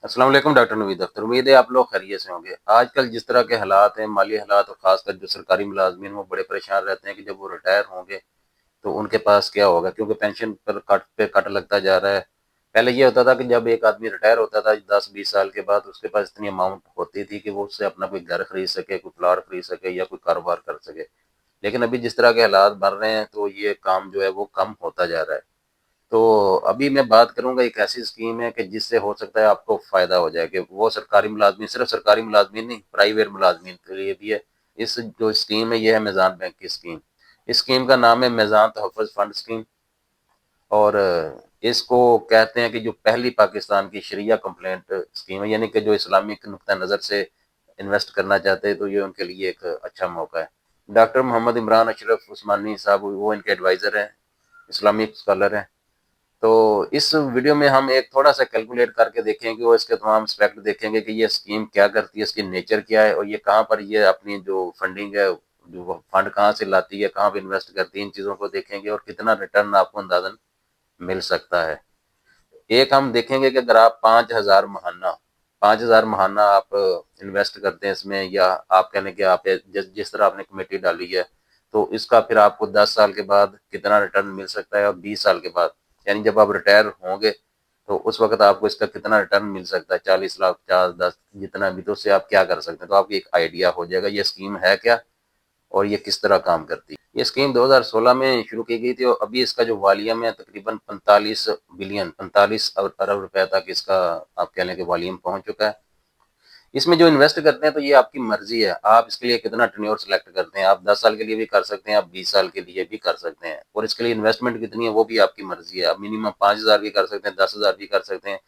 अस्सलाम वालेकुम डॉक्टर नवीद अख्तर। उम्मीद है आप लोग खैरियत से होंगे। आजकल जिस तरह के हालात हैं, माली हालात, और खासकर जो सरकारी मुलाजमीन वो बड़े परेशान रहते हैं कि जब वो रिटायर होंगे तो उनके पास क्या होगा, क्योंकि पेंशन पर कट पे कट लगता जा रहा है। पहले ये होता था कि जब एक आदमी रिटायर होता था 10-20 साल के बाद, उसके पास इतनी अमाउंट होती थी कि वो उससे अपना कोई घर खरीद सके, कोई प्लॉट खरीद सके या कोई कारोबार कर सके। लेकिन अभी जिस तरह के हालात बढ़ रहे हैं तो ये काम जो है वो कम होता जा रहा है। तो अभी मैं बात करूंगा, एक ऐसी स्कीम है कि जिससे हो सकता है आपको फायदा हो जाए, कि वो सरकारी मुलाजमीन, सिर्फ सरकारी मुलाजमीन नहीं, प्राइवेट मुलाजमीन के लिए भी है। इस जो स्कीम है ये है मेज़ान बैंक की स्कीम। इस स्कीम का नाम है मेज़ान तहफ़्फ़ुज़ फंड स्कीम। और इसको कहते हैं कि जो पहली पाकिस्तान की शरिया कंप्लेंट स्कीम है, यानी कि जो इस्लामिक नुक्ता नज़र से इन्वेस्ट करना चाहते हैं तो ये उनके लिए एक अच्छा मौका है। डॉक्टर मोहम्मद इमरान अशरफ उस्मानी साहब वो इनके एडवाइज़र हैं, इस्लामिक स्कॉलर हैं। तो इस वीडियो में हम एक थोड़ा सा कैलकुलेट करके देखेंगे और इसके तमाम एस्पेक्ट देखेंगे कि ये स्कीम क्या करती है, इसकी नेचर क्या है, और ये कहाँ पर ये अपनी जो फंडिंग है, जो फंड कहाँ से लाती है, कहाँ पे इन्वेस्ट करती है, इन चीज़ों को देखेंगे और कितना रिटर्न आपको अंदाजन मिल सकता है। एक हम देखेंगे कि अगर आप 5,000 महाना आप इन्वेस्ट करते हैं इसमें, या आप कह लें कि आप जिस जिस तरह आपने कमेटी डाली है, तो इसका फिर आपको 10 साल के बाद कितना रिटर्न मिल सकता है, और 20 साल के बाद, यानी जब आप रिटायर होंगे तो उस वक्त आपको इसका कितना रिटर्न मिल सकता है, 40 लाख, 50, 10, जितना भी, तो उससे आप क्या कर सकते हैं, तो आपको एक आइडिया हो जाएगा ये स्कीम है क्या और ये किस तरह काम करती है। ये स्कीम 2016 में शुरू की गई थी और अभी इसका जो वॉल्यूम है तकरीबन 45 अरब रुपए तक इसका आप कह लें कि वॉल्यूम पहुंच चुका है। इसमें जो इन्वेस्ट करते हैं तो ये आपकी मर्जी है, आप इसके लिए कितना टेन्योर सेलेक्ट करते हैं। आप 10 साल के लिए भी कर सकते हैं, आप 20 साल के लिए भी कर सकते हैं, और इसके लिए इन्वेस्टमेंट कितनी है वो भी आपकी मर्जी है। आप मिनिमम 5,000 भी कर सकते हैं, 10,000 भी कर सकते हैं।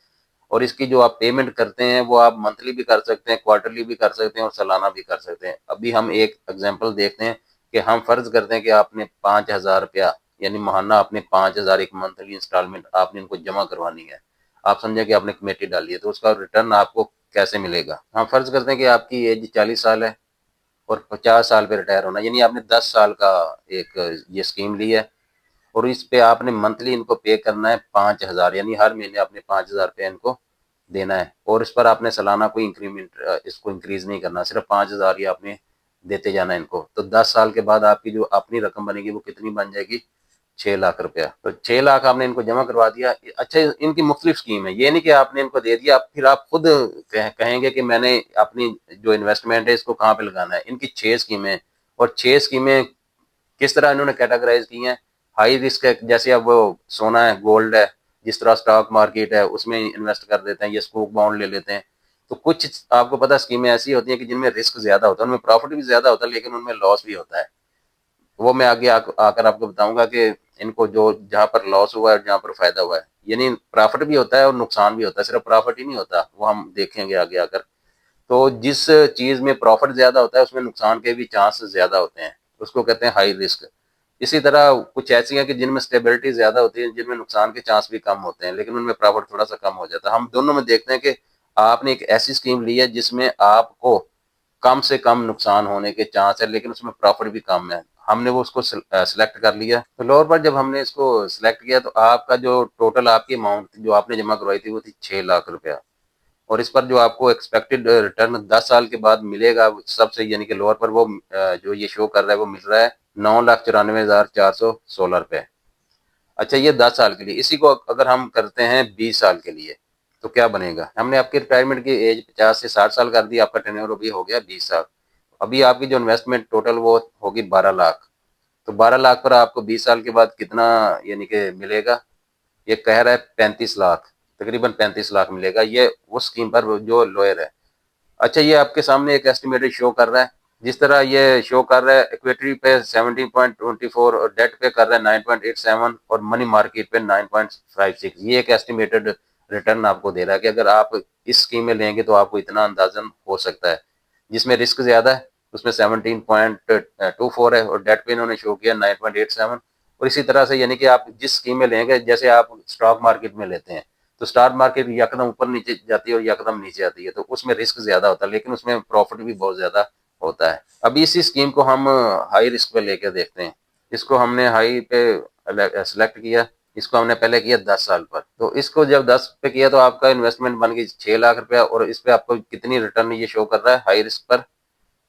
और इसकी जो आप पेमेंट करते हैं वो आप मंथली भी कर सकते हैं, क्वार्टरली भी कर सकते हैं, और सालाना भी कर सकते हैं। अभी हम एक एग्जांपल देखते हैं कि हम फर्ज करते हैं कि आपने 5,000 रुपया, यानी महाना आपने 5,000 एक मंथली इंस्टॉलमेंट आपने इनको जमा करवानी है। आप समझे कि आपने कमेटी डाली है, तो उसका रिटर्न आपको कैसे मिलेगा। हम फर्ज करते हैं कि आपकी एज 40 साल है और 50 साल पे रिटायर होना, यानी आपने 10 साल का एक ये स्कीम ली है, और इस पे आपने मंथली इनको पे करना है 5,000, यानी हर महीने आपने 5,000 रुपये इनको देना है। और इस पर आपने सालाना कोई इंक्रीमेंट इसको इंक्रीज नहीं करना, सिर्फ 5,000 ही आपने देते जाना है इनको। तो 10 साल के बाद आपकी जो अपनी रकम बनेगी वो कितनी बन जाएगी, 6 लाख रुपया। तो 6 लाख आपने इनको जमा करवा दिया। अच्छा, इनकी मुख्तलिफ स्कीम है, ये नहीं कि आपने इनको दे दिया फिर आप खुद कहेंगे कि मैंने अपनी जो इन्वेस्टमेंट है इसको कहाँ पे लगाना है। इनकी 6 स्कीमें, और 6 स्कीमें किस तरह इन्होंने कैटेगराइज की हैं। हाई रिस्क है, जैसे अब वो सोना है, गोल्ड है, जिस तरह स्टॉक मार्केट है उसमें इन्वेस्ट कर देते हैं, ये स्कूक बॉन्ड ले लेते हैं। तो कुछ आपको पता स्कीमें ऐसी होती हैं कि जिनमें रिस्क ज्यादा होता है, उनमें प्रॉफिट भी ज्यादा होता है लेकिन उनमें लॉस भी होता है। वो मैं आगे आकर आपको बताऊंगा कि इनको जो जहाँ पर लॉस हुआ है और जहाँ पर फायदा हुआ है, यानी प्रॉफिट भी होता है और नुकसान भी होता है, सिर्फ प्रॉफिट ही नहीं होता, वो हम देखेंगे आगे आकर। तो जिस चीज में प्रॉफिट ज्यादा होता है उसमें नुकसान के भी चांस ज्यादा होते हैं, उसको कहते हैं हाई रिस्क। इसी तरह कुछ ऐसी हैं कि जिनमें स्टेबिलिटी ज्यादा होती है, जिनमें नुकसान के चांस भी कम होते हैं लेकिन उनमें प्रॉफिट थोड़ा सा कम हो जाता है। हम दोनों में देखते हैं कि आपने एक ऐसी स्कीम ली है जिसमें आपको कम से कम नुकसान होने के चांस है लेकिन उसमें प्रॉफिट भी कम है। हमने वो उसको सिलेक्ट कर लिया। तो लोअर पर जब हमने इसको सिलेक्ट किया तो आपका जो टोटल आपकी अमाउंट जो आपने जमा करवाई थी वो थी 6 लाख रुपया। और इस पर जो आपको एक्सपेक्टेड रिटर्न 10 साल के बाद मिलेगा सबसे, यानी कि लोअर पर वो जो ये शो कर रहा है वो मिल रहा है 9,94,416 रुपए। अच्छा, ये 10 साल के लिए। इसी को अगर हम करते हैं 20 साल के लिए तो क्या बनेगा। हमने आपकी रिटायरमेंट की एज 50 से 60 साल कर दी, आपका टेन्योर अभी हो गया 20 साल। अभी आपकी जो इन्वेस्टमेंट टोटल वो होगी 12 लाख। तो 12 लाख पर आपको 20 साल के बाद कितना यानी कि मिलेगा, ये कह रहा है 35 लाख, तकरीबन 35 लाख मिलेगा। ये उस स्कीम पर जो लोअर है। अच्छा, ये आपके सामने एक एस्टिमेटेड शो कर रहा है, जिस तरह ये शो कर रहा है इक्विटी पे 17.24 और डेट पे कर रहा है 9.87 और मनी मार्केट पे 9.56। ये एक एस्टिमेटेड रिटर्न आपको दे रहा है कि अगर आप इस स्कीम में लेंगे तो आपको इतना अंदाजन हो सकता है। जिसमें रिस्क ज्यादा है उसमें 17.24 है और डेट पे इन्होंने शो किया 9.87। और इसी तरह से यानी कि आप जिस स्कीम में लेंगे, जैसे आप स्टॉक मार्केट में लेते हैं तो स्टॉक मार्केट यकदम ऊपर नीचे जाती है और यकदम नीचे आती है, तो उसमें रिस्क ज्यादा होता है लेकिन उसमें प्रॉफिट भी बहुत ज्यादा होता है। अभी इसी स्कीम को हम हाई रिस्क पे लेके देखते हैं। इसको हमने हाई पे सेलेक्ट किया इसको हमने पहले किया 10 साल पर। तो इसको जब 10 पे किया तो आपका इन्वेस्टमेंट बन गई 6 लाख रुपया, और इस पे आपको कितनी रिटर्न ये शो कर रहा है हाई रिस्क पर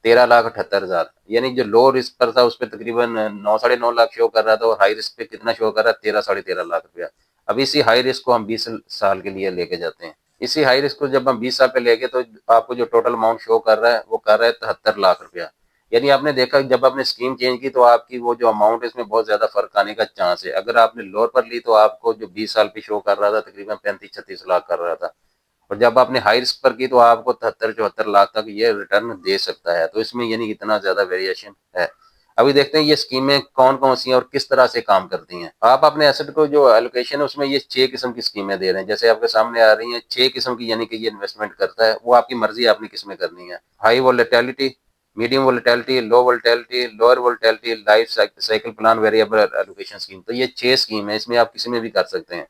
13,78,000। यानी जो लो रिस्क पर था उस पर तकरीबन 9 साढ़े 9 लाख शो कर रहा था, और हाई रिस्क पे कितना शो कर रहा है 13 साढ़े 13 लाख रुपया। अब इसी हाई रिस्क को हम 20 साल के लिए लेके जाते हैं। इसी हाई रिस्क को जब हम 20 साल पे लेके, तो आपको जो टोटल अमाउंट शो कर रहा है वो कर रहा है 73 लाख रुपया। यानी आपने देखा जब आपने स्कीम चेंज की तो आपकी वो जो अमाउंट है इसमें बहुत ज्यादा फर्क आने का चांस है। अगर आपने लोअर पर ली तो आपको जो 20 साल पे शो कर रहा था तकरीबन 35-36 लाख कर रहा था, और जब आपने हाई रिस्क पर की तो आपको 73-74 लाख तक ये रिटर्न दे सकता है। तो इसमें यानी इतना ज्यादा वेरिएशन है। अभी देखते हैं ये स्कीमें कौन कौन सी हैं और किस तरह से काम करती हैं। आप अपने एसेट को जो एलोकेशन है उसमें ये 6 किस्म की स्कीमें दे रहे हैं, जैसे आपके सामने आ रही हैं 6 किस्म की, यानी कि ये इन्वेस्टमेंट करता है। वो आपकी मर्जी है आपने किस में करनी है। High volatility, medium volatility, low volatility, lower volatility, life cycle plan, variable allocation scheme. तो ये 6 स्कीम है, इसमें आप किसी में भी कर सकते हैं।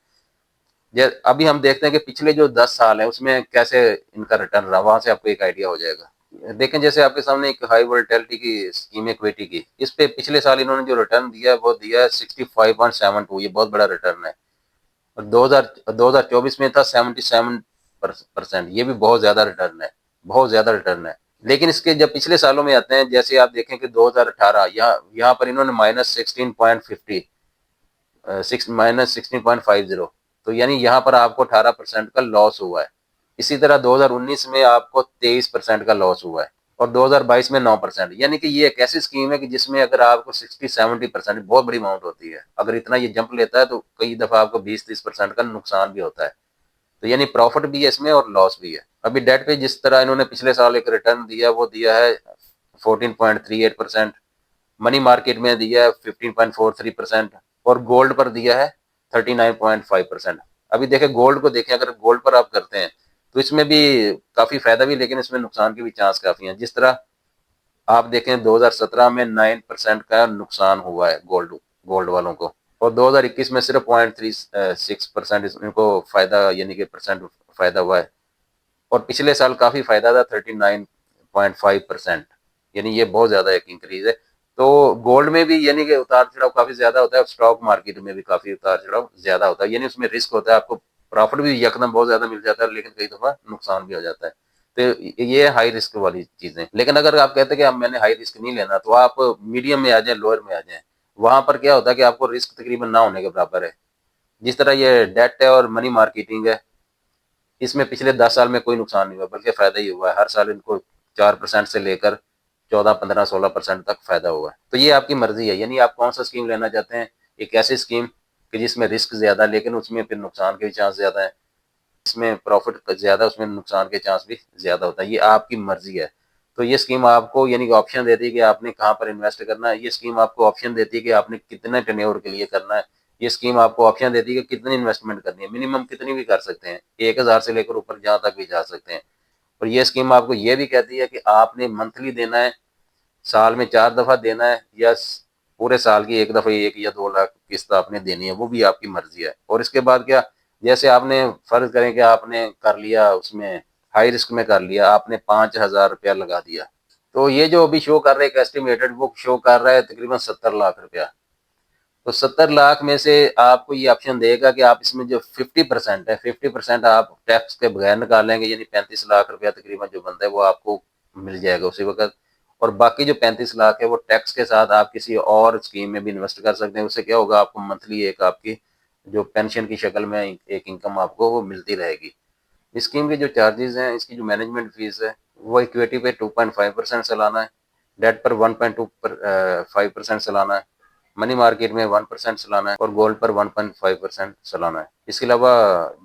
अभी हम देखते हैं कि पिछले जो 10 साल है उसमें कैसे इनका रिटर्न रहा, वहां से आपको एक आइडिया हो जाएगा। देखें जैसे आपके सामने एक हाई वोलेटिलिटी की स्कीम है इक्विटी की, इस पे पिछले साल इन्होंने जो रिटर्न दिया है वो दिया है 65.72। ये बहुत बड़ा रिटर्न है। और 2024 में था 77%। ये भी बहुत ज्यादा रिटर्न है, बहुत ज्यादा रिटर्न है। लेकिन इसके जब पिछले सालों में आते हैं, जैसे आप देखें कि 2018, यहाँ पर इन्होंने -16.50, तो यानी यहाँ पर आपको 18% का लॉस हुआ है। इसी तरह 2019 में आपको 23% का लॉस हुआ है, और 2022 में 9%। यानी कि ये एक ऐसी स्कीम है कि जिसमें अगर आपको 60-70%, बहुत बड़ी अमाउंट होती है, अगर इतना ये जंप लेता है तो कई दफा आपको 20-30% का नुकसान भी होता है। तो यानी प्रॉफिट भी है इसमें और लॉस भी है। अभी डेट पे जिस तरह इन्होंने पिछले साल एक रिटर्न दिया वो दिया है 14.38%, मनी मार्केट में दिया है 15.43%, और गोल्ड पर दिया है 39.5%। अभी देखें गोल्ड को देखें, अगर गोल्ड पर आप करते हैं तो इसमें भी काफी फायदा भी, लेकिन इसमें नुकसान के भी चांस काफी हैं। जिस तरह आप देखें 2017 में 9% का नुकसान हुआ है गोल्ड गोल्ड वालों को, और 2021 में सिर्फ 0.36% इनको फायदा, यानी कि परसेंट फायदा हुआ है। और पिछले साल काफी फायदा था 39.5%। यानी ये बहुत ज्यादा एक इंक्रीज है। तो गोल्ड में भी यानी कि उतार चढ़ाव काफी ज्यादा होता है, स्टॉक मार्केट में भी काफी उतार चढ़ाव ज्यादा होता है। यानी उसमें रिस्क होता है, आपको प्रॉफिट भी यकदम बहुत ज्यादा मिल जाता है, लेकिन कई दफा नुकसान भी हो जाता है। तो ये हाई रिस्क वाली चीजें। लेकिन अगर आप कहते हैं कि अब मैंने हाई रिस्क नहीं लेना, तो आप मीडियम में आ जाए, लोअर में आ जाए। वहां पर क्या होता है कि आपको रिस्क तकरीबन ना होने के बराबर है। जिस तरह ये डेट है और मनी मार्केटिंग है, इसमें पिछले 10 साल में कोई नुकसान नहीं हुआ, बल्कि फायदा ही हुआ है। हर साल इनको 4% से लेकर 14, 15, 16% तक फायदा हुआ है। तो ये आपकी मर्जी है, यानी आप कौन सा स्कीम लेना चाहते हैं। एक ऐसी स्कीम कि जिसमें रिस्क ज्यादा, लेकिन उसमें फिर नुकसान के भी चांस ज्यादा है। इसमें प्रॉफिट ज्यादा, उसमें नुकसान के चांस भी ज्यादा होता है। ये आपकी मर्जी है। तो ये स्कीम आपको यानी कि ऑप्शन देती है कि आपने कहाँ पर इन्वेस्ट करना है। ये स्कीम आपको ऑप्शन देती है कि आपने कितने टेन्योर के लिए करना है। ये स्कीम आपको ऑप्शन देती है कि कितनी इन्वेस्टमेंट करनी है, मिनिमम कितनी भी कर सकते हैं, 1,000 से लेकर ऊपर जहां तक भी जा सकते हैं। और ये स्कीम आपको ये भी कहती है कि आपने मंथली देना है, साल में 4 दफा देना है, या पूरे साल की एक दफा 1 या 2 लाख किस्त आपने देनी है, वो भी आपकी मर्जी है। और इसके बाद क्या, जैसे आपने फर्ज करें कि आपने कर लिया उसमें हाई रिस्क में कर लिया, आपने 5,000 रुपया लगा दिया, तो ये जो अभी शो कर रहा है एक एस्टिमेटेड, वो शो कर रहा है तकरीबन 70 लाख रुपया। तो 70 लाख में से आपको ये ऑप्शन देगा कि आप इसमें जो 50% है, 50% आप टैक्स के बगैर निकालेंगे, यानी 35 लाख रुपया तकरीबन जो बनता है वो आपको मिल जाएगा उसी वक्त। और बाकी जो 35 लाख है वो टैक्स के साथ आप किसी और स्कीम में भी इन्वेस्ट कर सकते हैं। उससे क्या होगा, आपको मंथली एक आपकी जो पेंशन की शक्ल में एक इनकम आपको वो मिलती रहेगी। स्कीम के जो चार्जेस हैं, इसकी जो मैनेजमेंट फीस है वो इक्विटी पे 2.5% सालाना है, डेट पर 1.25% सालाना है, मनी मार्केट में 1% सालाना है, और गोल्ड पर 1.5% सालाना है। इसके अलावा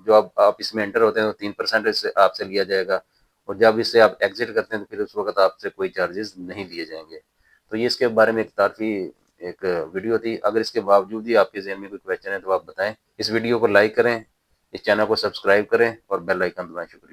जो आप इसमें एंटर होते हैं तो 3% इससे आपसे लिया जाएगा, और जब इससे आप एग्जिट करते हैं तो फिर उस वक्त आपसे कोई चार्जेस नहीं लिए जाएंगे। तो ये इसके बारे में एक तारफी एक वीडियो थी। अगर इसके बावजूद ही आपके जहन में कोई क्वेश्चन है तो आप बताएं। इस वीडियो को लाइक करें, इस चैनल को सब्सक्राइब करें और बेल आइकन दबाएं। शुक्रिया।